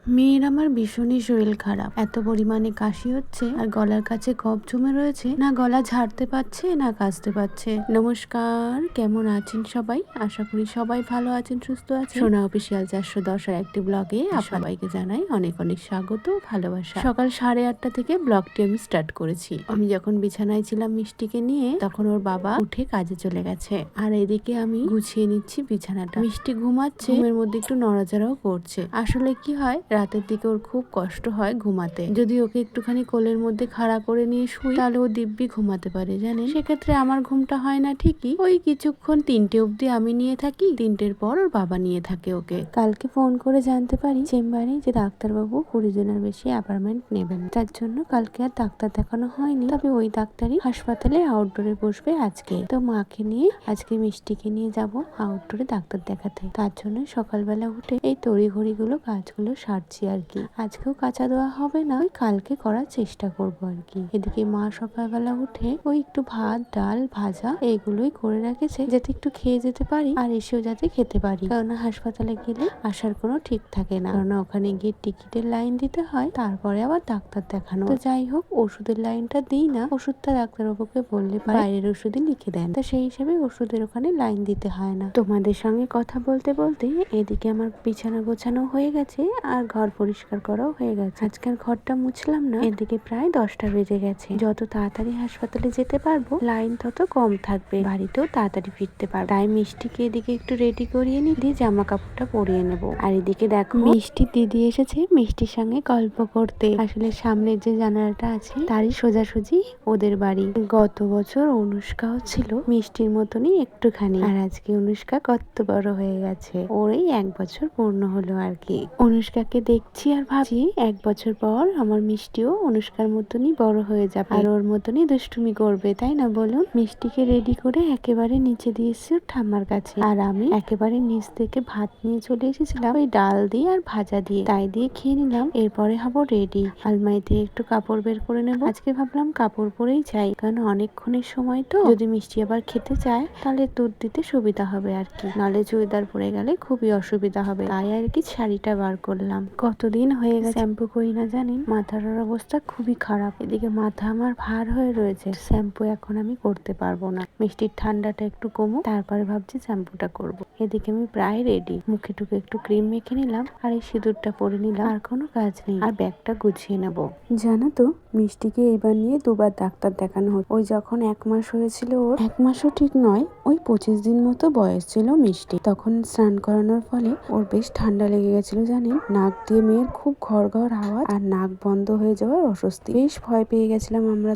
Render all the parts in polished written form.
মেয়ের আমার ভীষণই শরীর খারাপ, এত পরিমাণে কাশি হচ্ছে আর গলার কাছে কফ জমে রয়েছে, না গলা ঝাড়তে পারছে না কাশতে পারছে। নমস্কার, কেমন আছেন সবাই? আশা করি সবাই ভালো আছেন, সুস্থ আছেন। সোনা অফিসিয়াল 410 আর একটি ব্লগে সবাইকে জানাই অনেক অনেক স্বাগত, ভালোবাসা। সকাল 8:30 থেকে ব্লগটি আমি স্টার্ট করেছি। আমি যখন বিছানায় ছিলাম মিষ্টিকে নিয়ে, তখন ওর বাবা উঠে কাজে চলে গেছে আর এদিকে আমি গুছিয়ে নিচ্ছি বিছানাটা। মিষ্টি ঘুমাচ্ছে, ঘুমের মধ্যে একটু নড়াচড়াও করছে। আসলে কি হয়, রাতের দিকে ওর খুব কষ্ট হয় ঘুমাতে। যদি ওকে একটুখানি কোলের মধ্যে খাড়া করে নিয়ে শুই, তাহলে ও দিব্যি ঘুমাতে পারে জানেন। সেক্ষেত্রে আমার ঘুমটা হয় না ঠিকই, ওই কিছুক্ষণ 3টে অবধি আমি নিয়ে থাকি, 3টের পর ওর বাবা নিয়ে থাকে ওকে। কালকে ফোন করে জানতে পারি চেম্বারে যে ডাক্তারবাবু 20 জনের বেশি অ্যাপয়েন্টমেন্ট নেবেন, তার জন্য কালকে আর ডাক্তার দেখানো হয়নি। তবে ওই ডাক্তারই হাসপাতালে আউটডোরে বসবে আজকে। তো মাকে নিয়ে আজকে মিষ্টিকে নিয়ে যাব আউটডোরে ডাক্তার দেখাতে। তার জন্য সকালবেলা উঠে এই তড়িঘড়ি গুলো কাজগুলো সারছি আর কি। আজকেও কাঁচা দেওয়া হবে না, ওই কালকে করার চেষ্টা করব আর কি। এদিকে মা সকালবেলা উঠে ওই একটু ভাত ডাল ভাজা এগুলোই করে রেখেছে, যাতে একটু খেয়ে যেতে পারি আর এসেও যাতে খেতে পারি। কারণ হাসপাতালে গেলে আসার কোনো ঠিক থাকে না, কারণ ওখানে গিয়ে টিকিটের লাইন দিতে হয়, তারপরে আবার ডাক্তার দেখানো। তো যাই হোক, ওষুধের লাইনটা দিই না, ওষুধটা ডাক্তারবাবুকে বললে বাইরের ওষুধই লিখে দেন, তো সেই হিসেবে ওষুধের ওখানে লাইন দিতে হয় না। তোমাদের সঙ্গে কথা বলতে বলতে এদিকে আমার বিছানা গোছানো হয়ে গেছে আর ঘর পরিষ্কার করাও হয়ে গেছে। আজকের ঘরটা মুছলাম না, এদিকে প্রায় 10টা বেজে গেছে। যত তাড়াতাড়ি হাসপাতালে যেতে পারবো, লাইন তত কম থাকবে, বাড়িতেও তাড়াতাড়ি ফিরতে পারবো। তাই মিষ্টিকে এদিকে একটু রেডি করিয়ে নি, দিয়ে জামা কাপড়টা পরিয়ে নেব। আর এদিকে দেখো মিষ্টির দিদি এসেছে মিষ্টির সঙ্গে গল্প করতে। আসলে সামনের যে জানালাটা আছে তারই সোজাসুজি ওদের বাড়ি। গত বছর অনুষ্কাও ছিল মিষ্টির মতনই একটুখানি, আর আজকে অনুষ্কা কত বড় হয়ে গেছে, ওর এই 1 বছর পূর্ণ হলো আর কি। অনুষ্কাকে দেখছি আর ভাবছি 1 বছর পর আমার মিষ্টিও অনুষ্কার মতনই বড় হয়ে যাবে আর ওর মতনই দুষ্টুমি করবে, তাই না বলুন? মিষ্টিকে রেডি করে একেবারে নিচে দিয়ে এসেছি ওর ঠাম্মার কাছে, আর আমি একেবারে নিচ থেকে ভাত নিয়ে চলে এসেছিলাম ওই ডাল দিয়ে আর ভাজা দিয়ে, তাই দিয়ে খেয়ে নিলাম। এরপরে হবো রেডি, আলমারি থেকে একটু কাপড় বের করে নেব। আজকে ভাবলাম কাপড় পরেই যাই, কারণ অনেকক্ষণের সময় তো, যদি মিষ্টি আবার খেতে চায় তাহলে দুধ দিতে সুবিধা হবে আর কি, নাহলে চুড়িদার পরে গেলে খুবই অসুবিধা হবে, তাই আর কি শাড়িটা বার করলাম। কতদিন হয়ে গেছে শ্যাম্পু করি না জানেন, মাথার অবস্থা খুবই খারাপ। এদিকে মাথা আমার ভার হয়ে রয়েছে, শ্যাম্পু এখন আমি করতে পারবো না। মিষ্টির ঠান্ডাটা একটু কমুক, তারপরে ভাবছি শ্যাম্পুটা করব। এদিকে আমি প্রায় রেডি, মুখে টুকে একটু ক্রিম মেখে নিলাম আর এই সিঁদুরটা পরে নিলাম, আর কোনো কাজ নেই, আর ব্যাগটা গুছিয়ে নেব। জানো তো, মিষ্টিকে এবার নিয়ে 2বার ডাক্তার দেখানো হতো। ওই যখন 1 মাস হয়েছিল, ওর 1 মাসও ঠিক নয়, ওই 25 দিন মতো বয়স ছিল মিষ্টি। তখন স্নান করানোর ফলে ওর বেশ ঠান্ডা লেগে গেছিল জানেন, নাক দিয়ে মেয়ের খুব ঘর ঘর আওয়াজ আর নাক বন্ধ হয়ে যাওয়ার অস্বস্তি, বেশ ভয় পেয়ে গেছিলাম আমরা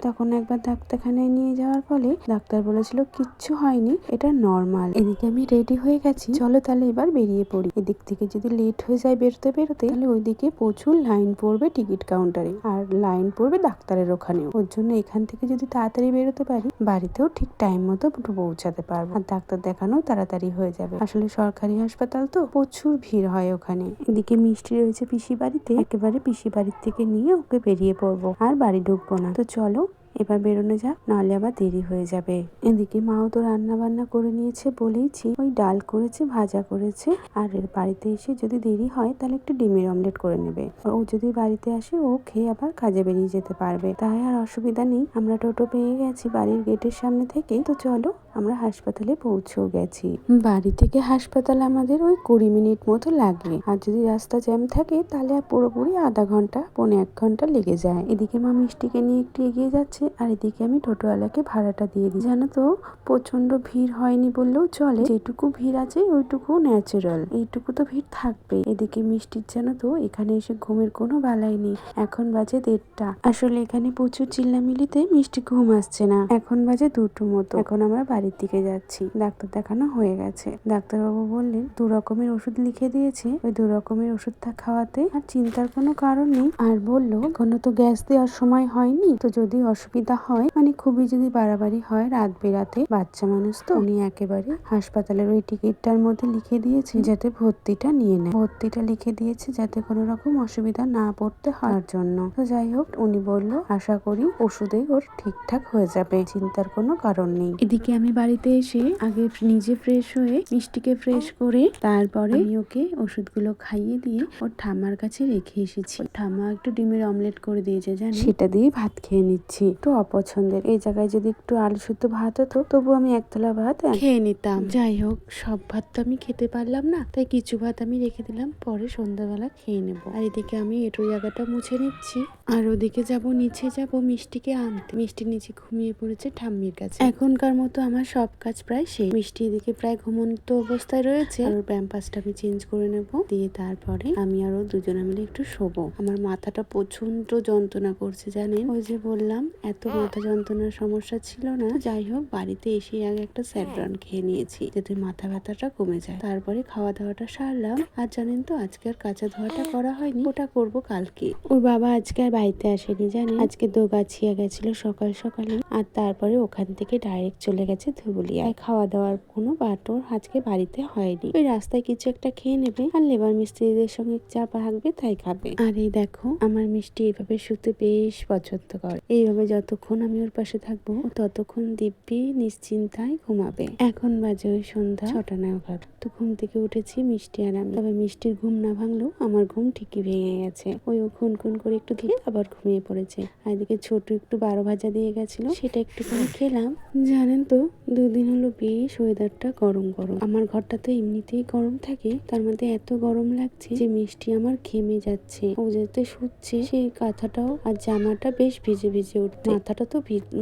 তখন একবার ডাক্তারখানায় নিয়ে যাওয়ার ফলে ডাক্তার বলেছিল কিচ্ছু হয়নি, এটা নর্মাল। এদিকে আমি রেডি হয়ে গেছি, চলো তাহলে এবার বেরিয়ে পড়ি। এদিক থেকে যদি লেট হয়ে যায় বেরোতে তাহলে ওইদিকে প্রচুর লাইন পড়বে টিকিট কাউন্টারে, আর লাইন পড়বে ডাক্তারের ওখানেও। ওর জন্য এখান থেকে যদি তাড়াতাড়ি বেরোতে পারি, বাড়িতেও ঠিক টাইম মতো পৌঁছাতে পারবো আর ডাক্তার দেখানো তাড়াতাড়ি হয়ে যাবে। আসলে সরকারি হাসপাতাল তো, প্রচুর ভিড় হয় ওখানে। এদিকে মিষ্টি রয়েছে পিসি বাড়িতে, একেবারে পিসি বাড়ির থেকে নিয়ে ওকে বেরিয়ে পড়বো, আর বাড়ি ঢুকবো না। তো চলো এবার বেরোনো যাক, নাহলে আবার দেরি হয়ে যাবে। এদিকে মাও তো রান্না বান্না করে নিয়েছে বলেইছি, ওই ডাল করেছে ভাজা করেছে, আর এর বাড়িতে এসে যদি দেরি হয় তাহলে একটু ডিমের অমলেট করে নেবে। ও যদি বাড়িতে আসে ও খেয়ে আবার কাজে বেরিয়ে যেতে পারবে, তাই আর অসুবিধা নেই। আমরা টোটো পেয়ে গেছি বাড়ির গেটের সামনে থেকে, তো চলো আমরা হাসপাতালে পৌঁছেও গেছি। বাড়ি থেকে হাসপাতাল আমাদের ওই 20 মিনিট মতো লাগে, আর যদি রাস্তা জ্যাম থাকে তাহলে পুরোপুরি আধা ঘন্টা 1.25 ঘন্টা লেগে যায়। এদিকে মা মিষ্টিকে নিয়ে একটু এগিয়ে যাচ্ছে, আর এদিকে আমি টোটোওয়ালাকে ভাড়াটা দিয়ে দিই। জানো তো, প্রচন্ড ভিড় হয়নি বললেও চলে, যেটুকু ভিড় আছে ওইটুকু ন্যাচারাল, এইটুকু তো ভিড় থাকবে। এদিকে মিষ্টির জানো তো এখানে এসে ঘুমের কোনো বালাই নেই, এখন বাজে 1:30। আসলে এখানে প্রচুর চিল্লামিলিতে মিষ্টি ঘুম আসছে না, এখন বাজে 2টো মতো। এখন আমরা বাড়ির দিকে যাচ্ছি, ডাক্তার দেখানো হয়ে গেছে। ডাক্তারবাবু বললেন 2 রকমের ওষুধ লিখে দিয়েছে, ওই 2 রকমের ওষুধটা খাওয়াতে, আর চিন্তার কোনো কারণ নেই। আর বললো এখনো তো গ্যাস দেওয়ার সময় হয়নি, তো যদি অসুবিধা হয়, মানে খুবই যদি বাড়াবাড়ি হয় রাত বেরাতে, বাচ্চা মানুষ তো, উনি একেবারে হাসপাতালের ওই টিকিটটার মধ্যে লিখে দিয়েছে যাতে ভর্তিটা নিয়ে নেয়। ভর্তিটা লিখে দিয়েছে যাতে কোনো রকম অসুবিধা না পড়তে হওয়ার জন্য। তো যাই হোক, উনি বলল আশা করি ওষুধে ওর ঠিকঠাক হয়ে যাবে, চিন্তার কোনো কারণ নেই। এদিকে আমি বাড়িতে এসে আগে নিজে ফ্রেশ হয়ে মিষ্টিকে ফ্রেশ করে তারপরে আমি ওকে ওষুধগুলো খাইয়ে দিয়ে ওর ঠাম্মার কাছে রেখে এসেছি। ঠাম্মা একটু ডিমের অমলেট করে দিয়েছে জানি, সেটা দিয়ে ভাত খেয়ে নিচ্ছি। একটু অপছন্দের, এই জায়গায় যদি একটু আলু সুদ্ধ ভাত হতো তবু আমি একতলা ভাত খেয়ে নিতাম। যাই হোক, সব ভাত তো আমি খেতে পারলাম না, তাই কিছু ভাত আমি রেখে দিলাম, পরে সন্ধ্যাবেলা খেয়ে নেব। আর এদিকে আমি এঁটো জায়গাটা মুছে নিচ্ছি, আর ওদিকে যাব নিচে যাব মিষ্টিকে আনতে। মিষ্টি নিচে ঘুমিয়ে পড়েছে ঠাম্মির কাছে। এখনকার মতো আমার সব কাজ প্রায় শেষ। মিষ্টি এদিকে প্রায় ঘুমন্ত অবস্থায় রয়েছে, আর ওর প্যাম্পাসটা আমি চেঞ্জ করে নেব, দিয়ে তারপরে আমি আরো দুজনে মিলে একটু শোবো। আমার মাথাটা প্রচন্ড যন্ত্রণা করছে জানেন, ওই যে বললাম এত মাথা যন্ত্রণার সমস্যা ছিল না। যাই হোক, বাড়িতে এসে আগে একটা স্যাডরান খেয়ে নিয়েছি যাতে মাথা ব্যথাটা কমে যায়। তারপরে খাওয়া দাওয়াটা সারলাম। আর জানেন তো, আজকে আর কাঁচা ধোয়াটা করা হয়নি, ওটা করব কালকে। ওর বাবা আজকে আর বাড়িতে আসেনি জানেন, আজকে দোগাছিয়া গেছিল সকাল সকালে, আর তারপরে ওখান থেকে ডাইরেক্ট চলে গেছে ধুবুলিয়ায়। খাওয়া দাওয়ার কোনো বাটোর আজকে বাড়িতে হয়নি। ওই রাস্তায় কিছু একটা খেয়ে নেবে, আর লেবার মিস্ত্রিদের সঙ্গে চা পাকবে তাই খাবে। আর এই দেখো, আমার মিষ্টি এইভাবে শুতে বেশ পছন্দ করে। এইভাবে যতক্ষণ আমি ওর পাশে থাকবো ততক্ষণ দিব্যি নিশ্চিন্তায় ঘুমাবে। এখন বাজে ওই সন্ধ্যা 6টা নাগাদ। তো ঘুম থেকে উঠেছি মিষ্টি আর আমি। তবে মিষ্টির ঘুম না ভাঙলেও আমার ঘুম ঠিকই ভেঙে গেছে। ওই ও খুন খুন করে একটু খেয়ে আবার ঘুমিয়ে পড়েছে। আর এদিকে ছোট একটু 12 ভাজা দিয়ে গেছিল, সেটা একটুখানি খেলাম। জানেন তো, দুদিন হলো বেশ ওয়েদারটা গরম গরম। আমার ঘরটা তো এমনিতেই গরম থাকে, তার মধ্যে এত গরম লাগছে যে মিষ্টি আমার ঘেমে যাচ্ছে। ও যেতে শুচ্ছে, সেই কাঁথাটাও আর জামাটা বেশ ভিজে ভিজে উঠছে। মাথাটা তো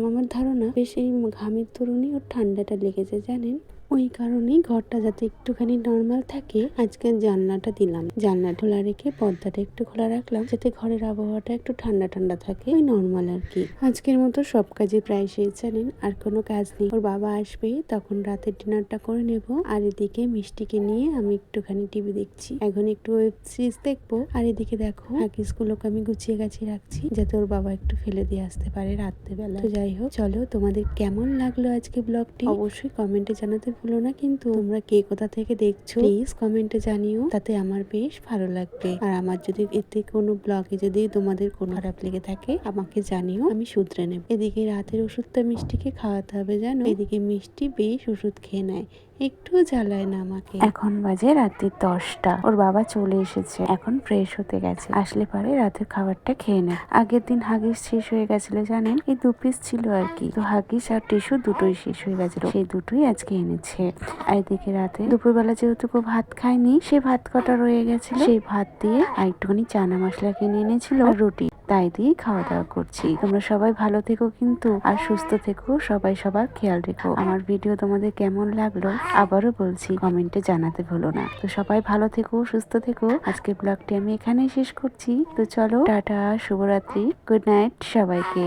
আমার ধারণা বেশ এই ঘামের দরুনই ওর ঠান্ডাটা লেগেছে জানেন। ওই কারণেই ঘরটা যাতে একটুখানি নর্মাল থাকে, আজকে জানলাটা দিলাম। জানলা খোলা রেখে পর্দাটা একটু খোলা রাখলাম যাতে ঘরের আবহাওয়াটা একটু ঠান্ডা ঠান্ডা থাকে, ওই নর্মাল আর কি। আজকের মতো সব কাজে প্রায় শেষ জানেন, আর কোনো কাজ নেই। ওর বাবা আসবে, তখন রাতের ডিনারটা করে নেব। আর এদিকে মিষ্টিকে নিয়ে আমি একটুখানি টিভি দেখছি। এখন একটু ওয়েব সিরিজ দেখবো। আর এদিকে দেখো, হাগিস গুলোকে আমি গুছিয়ে গাছিয়ে রাখছি যাতে ওর বাবা একটু ফেলে দিয়ে আসতে পারে রাত্রেবেলা। তো যাই হোক, চলো, তোমাদের কেমন লাগলো আজকে ব্লগটি অবশ্যই কমেন্টে জানাতে ভুলো না। কিন্তু তোমরা কে কোথা থেকে দেখছো প্লিজ কমেন্টে জানিও, তাতে আমার বেশ ভালো লাগবে। আর আমার যদি এতে কোনো ব্লগে যদি তোমাদের কোনো খারাপ লেগে থাকে আমাকে জানিও, আমি শুধরে নেব। এদিকে রাতের ওষুধটা মিষ্টিকে খাওয়াতে হবে জানো। এদিকে মিষ্টি বেশ ওষুধ খেয়ে নেয়, একটু জ্বালায় না আমাকে। এখন বাজে রাত্রি 10টা। ওর বাবা চলে এসেছে, এখন ফ্রেশ হতে গেছে। আসলে পরে রাতের খাবারটা খেয়ে নেয়। আগের দিন হাগিস শেষ হয়ে গেছিল জানেন, এই 2 পিস ছিল আর কি। তো হাগিস আর টিস্যু দুটোই শেষ হয়ে গেছিল, সেই দুটোই আজকে এনেছে। আর এদিকে রাতে দুপুরবেলা যেহেতু ভাত খায়নি, সে ভাত কটা রয়ে গেছিল, সেই ভাত দিয়ে আর একটুখানি চানা মশলা কিনে এনেছিল, রুটি, তাই দিয়ে খাওয়া দাওয়া করছি। তোমরা সবাই ভালো থেকো কিন্তু, আর সুস্থ থেকো, সবাই সবার খেয়াল রেখো। আমার ভিডিও তোমাদের কেমন লাগলো আবারও বলছি, কমেন্টে জানাতে ভুলো না। তো সবাই ভালো থেকো, সুস্থ থেকো। আজকে ব্লগটি আমি এখানেই শেষ করছি। তো চলো, টাটা, শুভরাত্রি, গুড নাইট সবাইকে।